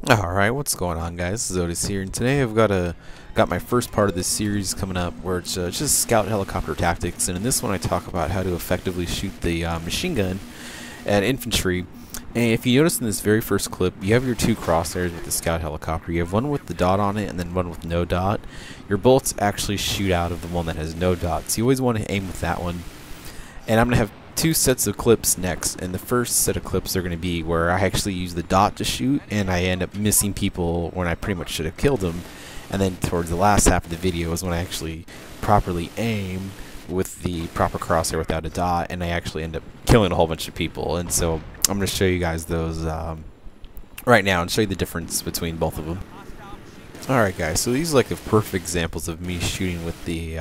Alright, what's going on, guys? This is Otis here, and today I've got my first part of this series coming up where it's just scout helicopter tactics, and in this one I talk about how to effectively shoot the machine gun at infantry. And if you notice in this very first clip, you have your two crosshairs with the scout helicopter. You have one with the dot on it and then one with no dot. Your bullets actually shoot out of the one that has no dot, so you always want to aim with that one. And I'm going to have two sets of clips next, and the first set of clips are going to be where I actually use the dot to shoot and I end up missing people when I pretty much should have killed them. And then towards the last half of the video is when I actually properly aim with the proper crosshair without a dot, and I actually end up killing a whole bunch of people. And so I'm going to show you guys those right now and show you the difference between both of them. Alright guys, so these are like the perfect examples of me shooting with the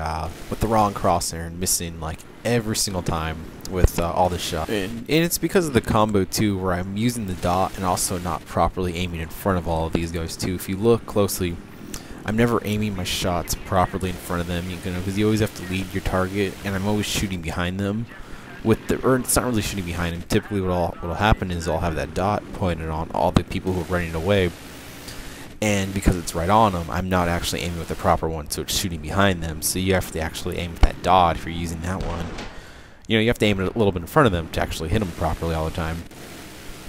wrong crosshair and missing like every single time with all the shots. And it's because of the combo too, where I'm using the dot and also not properly aiming in front of all of these guys too. If you look closely, I'm never aiming my shots properly in front of them, because you always have to lead your target, and I'm always shooting behind them. Or it's not really shooting behind them. Typically what'll happen is I'll have that dot pointed on all the people who are running away, and because it's right on them, I'm not actually aiming with the proper one, so it's shooting behind them. So you have to actually aim with that dot if you're using that one. You have to aim it a little bit in front of them to actually hit them properly all the time,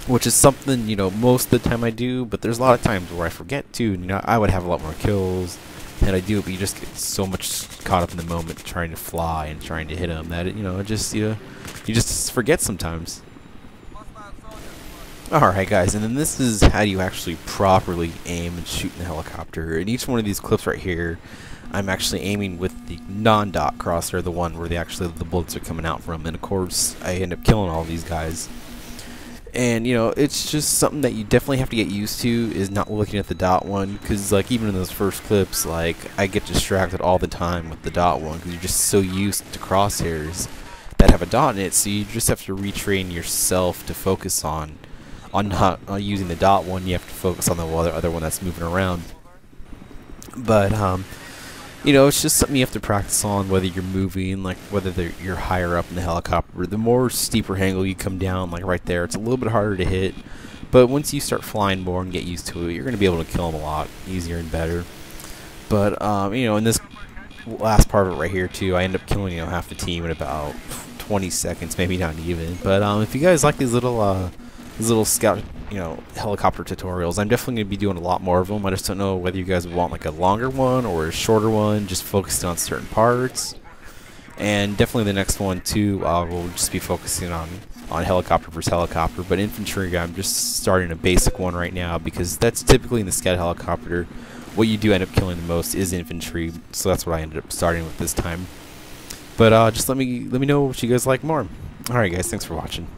which is something, most of the time I do, but there's a lot of times where I forget to, and, I would have a lot more kills than I do, but you just get so much caught up in the moment trying to fly and trying to hit them that, you just forget sometimes. Alright guys, and then this is how you actually properly aim and shoot in the helicopter. In each one of these clips right here, I'm actually aiming with the non-dot crosshair, the one where the bullets are coming out from, and of course I end up killing all these guys. And it's just something that you definitely have to get used to, is not looking at the dot one, because like even in those first clips, like I get distracted all the time with the dot one because you're just so used to crosshairs that have a dot in it, so you just have to retrain yourself to focus on not using the dot one. You have to focus on the other one that's moving around. But it's just something you have to practice on, whether you're moving, like whether you're higher up in the helicopter. The more steeper angle you come down, like right there, it's a little bit harder to hit. But once you start flying more and get used to it, you're going to be able to kill them a lot easier and better. But in this last part of it right here too, I end up killing half the team in about 20 seconds, maybe not even. But if you guys like these little scout helicopter tutorials, I'm definitely going to be doing a lot more of them. I just don't know whether you guys want like a longer one or a shorter one, just focused on certain parts. And definitely the next one too, will just be focusing on helicopter versus helicopter. But infantry, I'm just starting a basic one right now, because that's typically in the scout helicopter what you do end up killing the most is infantry, so that's what I ended up starting with this time. But just let me know what you guys like more. Alright guys, thanks for watching.